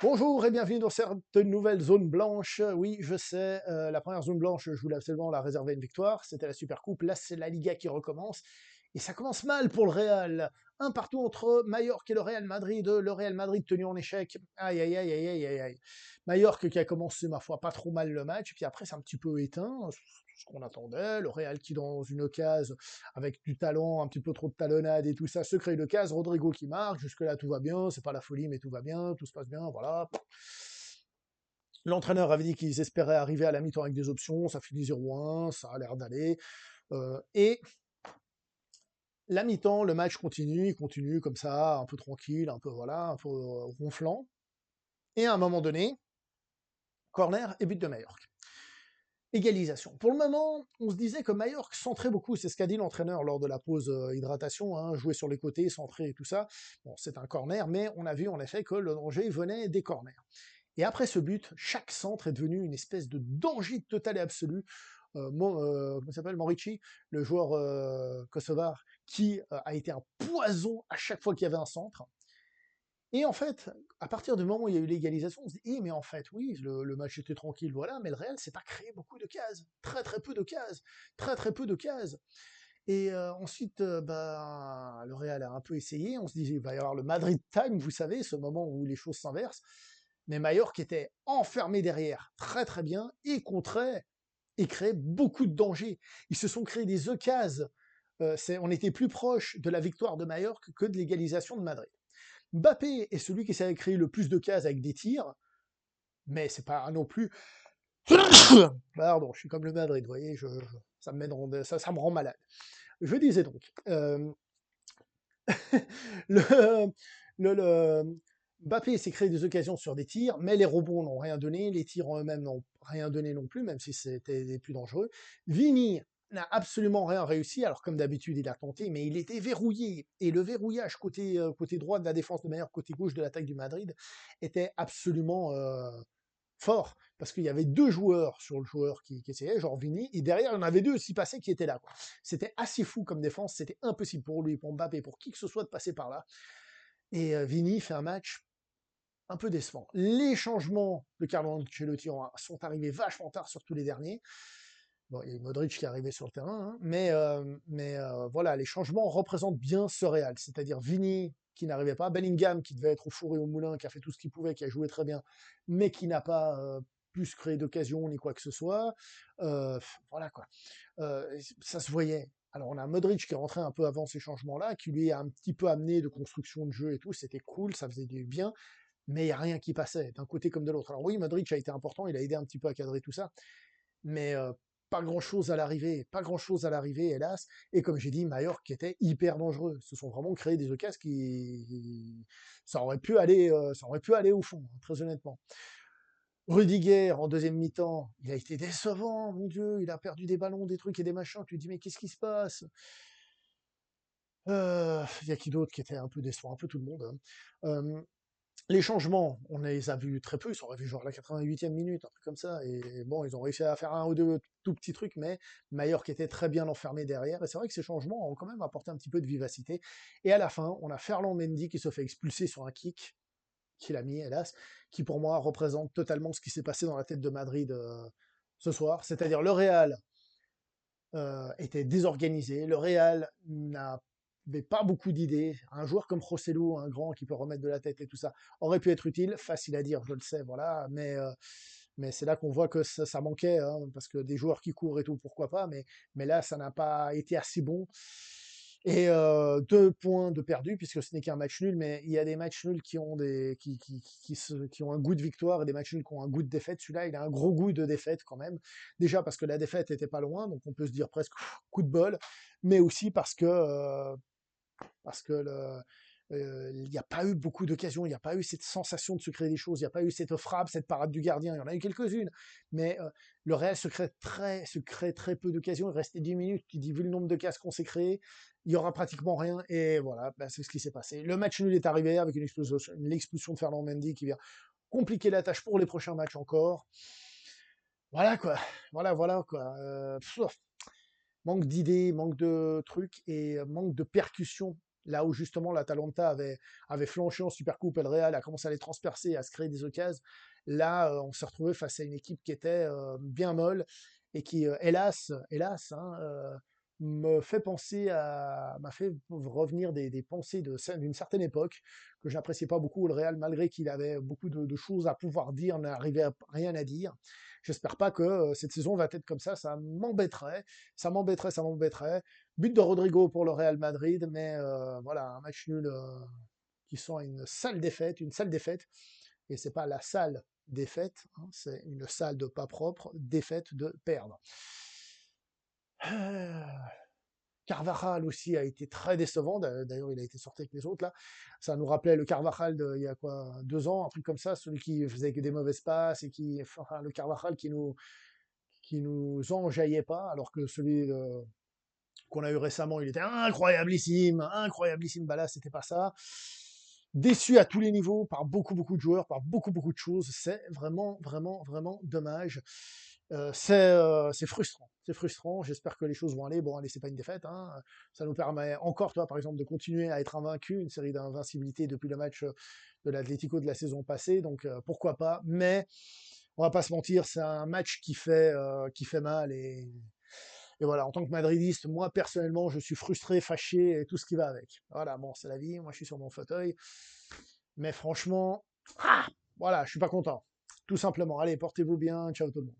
Bonjour et bienvenue dans cette nouvelle zone blanche. Oui, je sais, la première zone blanche, je voulais absolument la réserver à une victoire. C'était la Supercoupe. Là, c'est la Liga qui recommence. Et ça commence mal pour le Real. Un partout entre Mallorca et le Real Madrid. Le Real Madrid tenu en échec. Aïe, aïe, aïe, aïe, aïe, aïe, aïe. Mallorca qui a commencé, ma foi, pas trop mal le match. Puis après, c'est un petit peu éteint, ce qu'on attendait. Le Real qui, dans une case, avec du talent, un petit peu trop de talonnade et tout ça, se crée une case. Rodrigo qui marque. Jusque-là, tout va bien. C'est pas la folie, mais tout va bien. Tout se passe bien. Voilà. L'entraîneur avait dit qu'ils espéraient arriver à la mi-temps avec des options, ça finit 0-1, ça a l'air d'aller. Et la mi-temps, le match continue, il continue comme ça, un peu tranquille, un peu voilà, un peu ronflant. Et à un moment donné, corner et but de Mallorca. Égalisation. Pour le moment, on se disait que Mallorca centrait beaucoup, c'est ce qu'a dit l'entraîneur lors de la pause hydratation, hein, jouer sur les côtés, centrer et tout ça. Bon, c'est un corner, mais on a vu en effet que le danger venait des corners. Et après ce but, chaque centre est devenu une espèce de danger total et absolu. Comment s'appelle Morici, le joueur kosovar, qui a été un poison à chaque fois qu'il y avait un centre. Et en fait, à partir du moment où il y a eu l'égalisation, on se dit, mais en fait, oui, le match était tranquille, voilà, mais le Real s'est pas créé beaucoup de cases, très très peu de cases, très très peu de cases. Et ensuite, le Real a un peu essayé, on se dit, il va y avoir le Madrid time, vous savez, ce moment où les choses s'inversent. Mais Mallorca était enfermé derrière très très bien et contrait et créait beaucoup de dangers. Ils se sont créés des occasions. On était plus proche de la victoire de Mallorca que de l'égalisation de Madrid. Mbappé est celui qui s'est créé le plus de cases avec des tirs, mais c'est pas non plus. Pardon, je suis comme le Madrid, vous voyez, ça, ça me rend malade. Je disais donc, le, le Mbappé s'est créé des occasions sur des tirs, mais les rebonds n'ont rien donné, les tirs en eux-mêmes n'ont rien donné non plus, même si c'était les plus dangereux. Vini n'a absolument rien réussi, alors comme d'habitude il a tenté, mais il était verrouillé, et le verrouillage côté droit de la défense de Meilleur, côté gauche de l'attaque du Madrid, était absolument fort, parce qu'il y avait deux joueurs sur le joueur qui essayait, genre Vini, et derrière il y en avait deux aussi passés qui étaient là. C'était assez fou comme défense, c'était impossible pour lui, pour Mbappé, pour qui que ce soit de passer par là. Et Vini fait un match un peu décevant. Les changements de Carlo Ancelotti sont arrivés vachement tard, surtout les derniers. Bon, il y a Modric qui est arrivé sur le terrain, hein, mais voilà, les changements représentent bien ce Real, c'est-à-dire Vini qui n'arrivait pas, Bellingham qui devait être au four et au moulin, qui a fait tout ce qu'il pouvait, qui a joué très bien, mais qui n'a pas pu se créer d'occasion ni quoi que ce soit. Voilà quoi. Ça se voyait. Alors on a Modric qui est rentré un peu avant ces changements-là, qui lui a un petit peu amené de construction de jeu et tout, c'était cool, ça faisait du bien, mais il n'y a rien qui passait, d'un côté comme de l'autre. Alors oui, Modric a été important, il a aidé un petit peu à cadrer tout ça, mais pas grand-chose à l'arrivée, pas grand-chose à l'arrivée, hélas. Et comme j'ai dit, Mallorca qui était hyper dangereux. Se sont vraiment créés des occasions qui... ça aurait pu aller au fond, hein, très honnêtement. Rudiger, en deuxième mi-temps, il a été décevant, mon Dieu, il a perdu des ballons, des trucs et des machins. Tu te dis, mais qu'est-ce qui se passe? Il y a qui d'autre qui était un peu décevant, un peu tout le monde, hein. Les changements, on les a vus très peu, ils sont revenus genre à la 88e minute, un truc comme ça, et bon, ils ont réussi à faire un ou deux tout petits trucs, mais Mallorca était très bien enfermé derrière, et c'est vrai que ces changements ont quand même apporté un petit peu de vivacité, et à la fin, on a Ferland Mendy qui se fait expulser sur un kick, qu'il a mis, hélas, qui pour moi représente totalement ce qui s'est passé dans la tête de Madrid ce soir, c'est-à-dire le Real était désorganisé. Le Real n'avait pas beaucoup d'idées. Un joueur comme Rosselló, un grand qui peut remettre de la tête et tout ça, aurait pu être utile. Facile à dire, je le sais, voilà. Mais c'est là qu'on voit que ça manquait, hein, parce que des joueurs qui courent et tout, pourquoi pas. Mais là, ça n'a pas été assez bon. Et 2 points de perdu, puisque ce n'est qu'un match nul, mais il y a des matchs nuls qui ont, qui ont un goût de victoire et des matchs nuls qui ont un goût de défaite. Celui-là, il a un gros goût de défaite quand même. Déjà parce que la défaite était pas loin, donc on peut se dire presque coup de bol, mais aussi parce que il n'y a pas eu beaucoup d'occasions, il n'y a pas eu cette sensation de se créer des choses, il n'y a pas eu cette frappe, cette parade du gardien, il y en a eu quelques-unes, mais le Real se crée très peu d'occasions, il restait 10 minutes, tu dis vu le nombre de cases qu'on s'est créé, il y aura pratiquement rien, et voilà, bah, c'est ce qui s'est passé. Le match nul est arrivé avec l'expulsion de Fernand Mendy qui vient compliquer la tâche pour les prochains matchs encore. Voilà quoi, voilà quoi. Manque d'idées, manque de trucs et manque de percussion Là où justement l'Atalanta avait flanché en Supercoupe et le Real a commencé à les transpercer, à se créer des occasions, là, on s'est retrouvé face à une équipe qui était bien molle et qui, hélas, hein, m'a fait revenir des pensées d'une certaine époque que je n'appréciais pas beaucoup. Le Real, malgré qu'il avait beaucoup de choses à pouvoir dire, n'arrivait à rien à dire. J'espère pas que cette saison va être comme ça m'embêterait, ça m'embêterait. But de Rodrigo pour le Real Madrid, mais voilà, un match nul qui sent une sale défaite, et c'est pas la sale défaite, hein, c'est une salle de pas propre, défaite de perdre. Carvajal aussi a été très décevant. D'ailleurs, il a été sorti avec les autres là. Ça nous rappelait le Carvajal il y a quoi, 2 ans, un truc comme ça, celui qui faisait que des mauvaises passes et enfin, le Carvajal qui nous enjaillait pas, alors que celui qu'on a eu récemment, il était incroyablissime, incroyablissime. Bah là, c'était pas ça. Déçu à tous les niveaux par beaucoup de joueurs, par beaucoup de choses. C'est vraiment dommage. C'est frustrant. C'est frustrant. J'espère que les choses vont aller. Bon, allez, c'est pas une défaite, hein. Ça nous permet encore, toi, par exemple, de continuer à être invaincu, une série d'invincibilité depuis le match de l'Atlético de la saison passée. Donc, pourquoi pas. Mais, on va pas se mentir, c'est un match qui fait mal et voilà, en tant que madridiste, moi personnellement, je suis frustré, fâché et tout ce qui va avec. Voilà, bon, c'est la vie, moi je suis sur mon fauteuil. Mais franchement, voilà, je suis pas content. Tout simplement. Allez, portez-vous bien, ciao tout le monde.